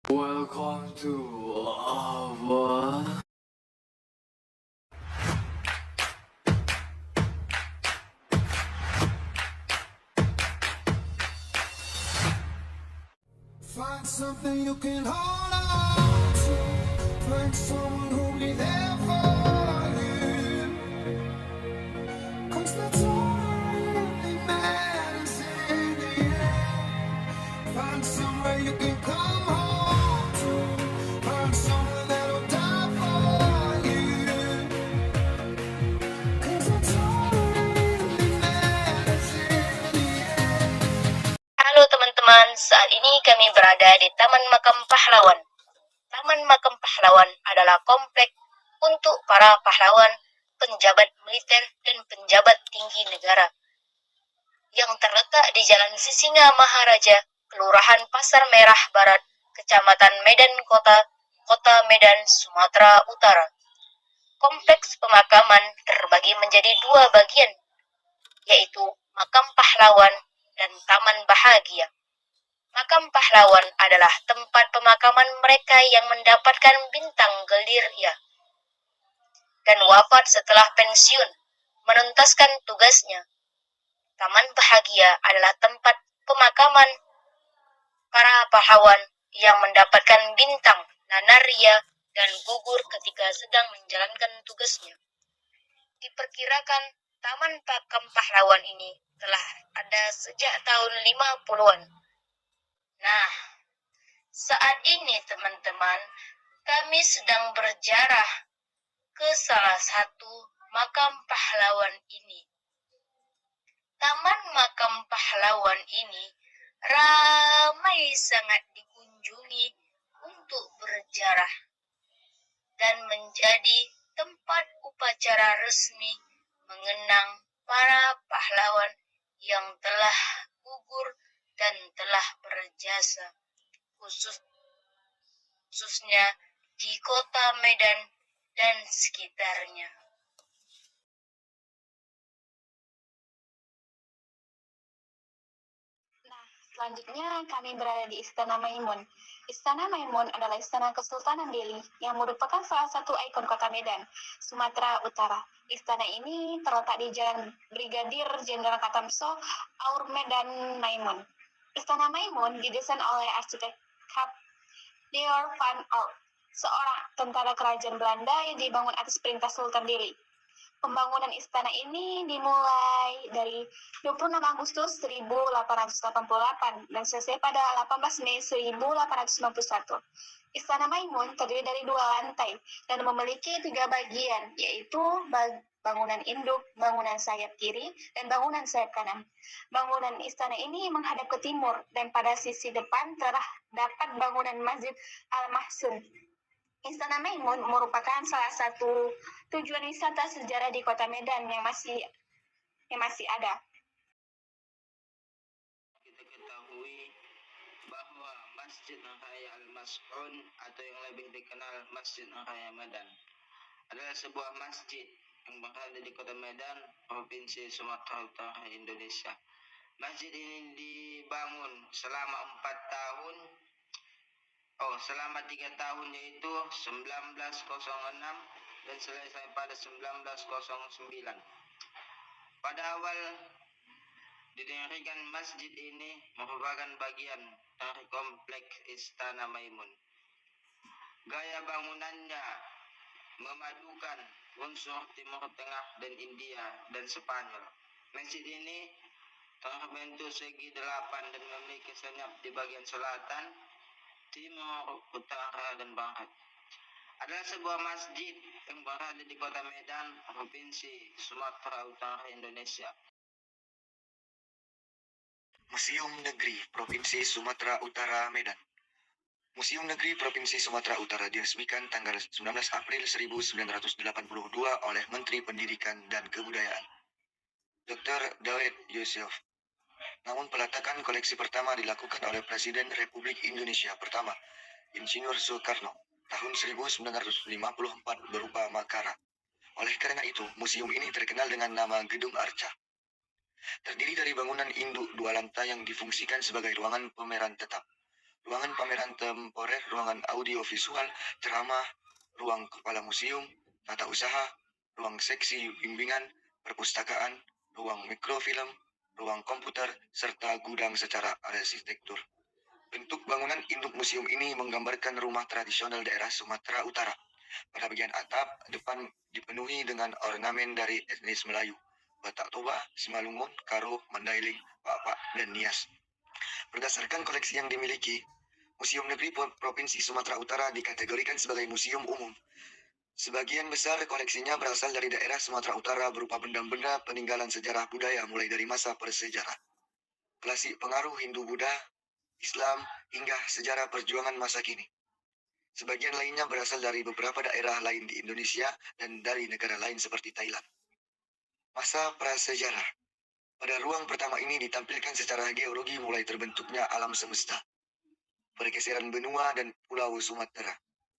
Welcome to our Find something you can hold on to. Find someone who'll be there for you. 'Cause that's all that really matters in the end. Find somewhere you can come home to. Find someone that'll die for you. 'Cause that's all that really matters in the end. Halo teman-teman, saat ini kami berada di Taman Makam Pahlawan. Taman Makam Pahlawan adalah komplek untuk para pahlawan, penjabat militer, dan penjabat tinggi negara yang terletak di Jalan Sisinga Maharaja, Kelurahan Pasar Merah Barat, Kecamatan Medan Kota Medan, Sumatera Utara. Kompleks pemakaman terbagi menjadi dua bagian, yaitu Makam Pahlawan dan Taman Bahagia. Makam Pahlawan adalah tempat pemakaman mereka yang mendapatkan bintang gerilya dan wafat setelah pensiun menuntaskan tugasnya. Taman Bahagia adalah tempat pemakaman para pahlawan yang mendapatkan bintang Nanarya dan gugur ketika sedang menjalankan tugasnya. Diperkirakan Taman Makam Pahlawan ini telah ada sejak tahun 50-an. Nah, saat ini teman-teman, kami sedang berziarah ke salah satu makam pahlawan ini. Taman Makam Pahlawan ini ramai sangat dikunjungi untuk berziarah dan menjadi tempat upacara resmi mengenang para pahlawan yang telah gugur dan telah berjasa, khususnya di kota Medan dan sekitarnya. Nah, selanjutnya kami berada di Istana Maimun. Istana Maimun adalah istana Kesultanan Delhi yang merupakan salah satu ikon kota Medan, Sumatera Utara. Istana ini terletak di Jalan Brigadir Jenderal Katamso, Aur Medan Maimun. Istana Maimun didesain oleh arsitek Theodor van Aert, seorang tentara kerajaan Belanda yang dibangun atas perintah Sultan Delhi. Pembangunan istana ini dimulai dari 26 Agustus 1888 dan selesai pada 18 Mei 1891. Istana Maimun terdiri dari 2 lantai dan memiliki 3 bagian, yaitu bangunan induk, bangunan sayap kiri, dan bangunan sayap kanan. Bangunan istana ini menghadap ke timur dan pada sisi depan terdapat bangunan Masjid Al-Mahsun. Istana Maimun merupakan salah satu tujuan wisata sejarah di kota Medan yang masih ada. Kita ketahui bahwa Masjid Raya Al-Mas'un atau yang lebih dikenal Masjid Raya Medan adalah sebuah masjid yang berada di kota Medan, Provinsi Sumatera Utara, Indonesia. Masjid ini dibangun selama 3 tahun, yaitu 1906 dan selesai pada 1909. Pada awal didirikan masjid ini merupakan bagian dari kompleks Istana Maimun. Gaya bangunannya memadukan unsur Timur Tengah dan India dan Spanyol. Masjid ini terbentuk segi 8 dan memiliki senyap di bagian selatan, timur, utara, dan barat. Adalah sebuah masjid yang berada di kota Medan, Provinsi Sumatera Utara, Indonesia. Museum Negeri Provinsi Sumatera Utara Medan. Museum Negeri Provinsi Sumatera Utara diresmikan tanggal 19 April 1982 oleh Menteri Pendidikan dan Kebudayaan, Dr. Daud Yusuf. Namun peletakan koleksi pertama dilakukan oleh Presiden Republik Indonesia pertama, Insinyur Soekarno, tahun 1954 berupa makara. Oleh karena itu, museum ini terkenal dengan nama Gedung Arca. Terdiri dari bangunan induk 2 lantai yang difungsikan sebagai ruangan pameran tetap, ruangan pameran temporer, ruangan ruangan audiovisual, ceramah, ruang kepala museum, tata usaha, ruang seksi bimbingan, perpustakaan, ruang mikrofilm, ruang komputer, serta gudang secara arsitektur. Bentuk bangunan induk museum ini menggambarkan rumah tradisional daerah Sumatera Utara. Pada bagian atap depan dipenuhi dengan ornamen dari etnis Melayu, Batak Toba, Simalungun, Karo, Mandailing, Papak, dan Nias. Berdasarkan koleksi yang dimiliki, Museum Negeri Provinsi Sumatera Utara dikategorikan sebagai museum umum. Sebagian besar koleksinya berasal dari daerah Sumatera Utara berupa benda-benda peninggalan sejarah budaya mulai dari masa prasejarah, klasik pengaruh Hindu-Buddha, Islam, hingga sejarah perjuangan masa kini. Sebagian lainnya berasal dari beberapa daerah lain di Indonesia dan dari negara lain seperti Thailand. Masa prasejarah. Pada ruang pertama ini ditampilkan secara geologi mulai terbentuknya alam semesta, pergeseran benua dan pulau Sumatera.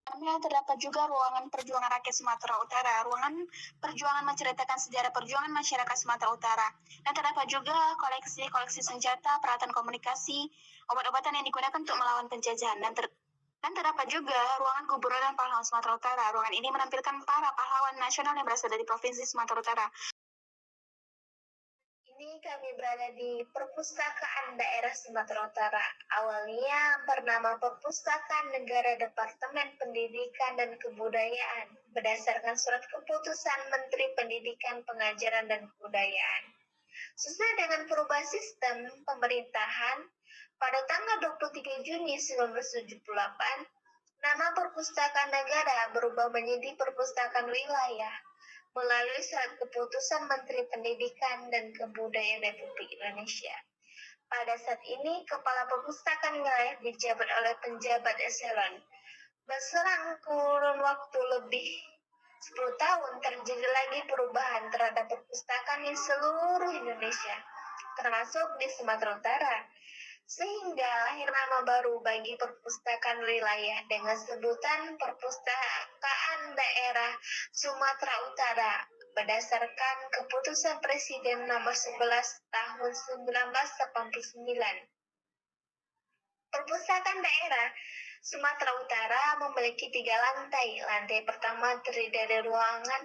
Dalamnya terdapat juga ruangan perjuangan rakyat Sumatera Utara. Ruangan perjuangan menceritakan sejarah perjuangan masyarakat Sumatera Utara. Dan terdapat juga koleksi senjata, peralatan komunikasi, obat-obatan yang digunakan untuk melawan penjajahan. Dan terdapat juga ruangan gubernur dan pahlawan Sumatera Utara. Ruangan ini menampilkan para pahlawan nasional yang berasal dari Provinsi Sumatera Utara. Ini kami berada di Perpustakaan Daerah Sumatera Utara. Awalnya bernama Perpustakaan Negara Departemen Pendidikan dan Kebudayaan berdasarkan surat keputusan Menteri Pendidikan, Pengajaran dan Kebudayaan. Sesuai dengan perubahan sistem pemerintahan, pada tanggal 23 Juni 1978, nama Perpustakaan Negara berubah menjadi Perpustakaan Wilayah melalui surat keputusan Menteri Pendidikan dan Kebudayaan Republik Indonesia. Pada saat ini, Kepala Perpustakaan Wilayah dijabat oleh penjabat eselon. Berselang kurun waktu lebih 10 tahun, terjadi lagi perubahan terhadap perpustakaan di seluruh Indonesia, termasuk di Sumatera Utara, sehingga lahir nama baru bagi perpustakaan wilayah dengan sebutan Perpustakaan Daerah Sumatera Utara berdasarkan keputusan Presiden nomor 11 tahun 1989. Perpustakaan Daerah Sumatera Utara memiliki 3 lantai. Lantai pertama terdiri dari ruangan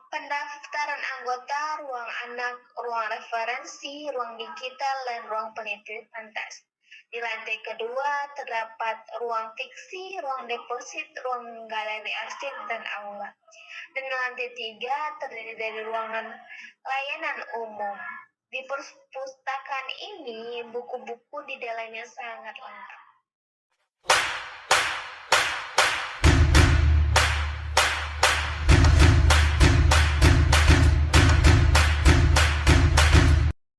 pendaftaran anggota, ruang anak, ruang referensi, ruang digital, dan ruang penelitian tes. Di lantai kedua terdapat ruang fiksi, ruang deposit, ruang galeri arsip, dan aula. Dan di lantai 3 terdiri dari ruangan layanan umum. Di perpustakaan ini, buku-buku di dalamnya sangat lengkap.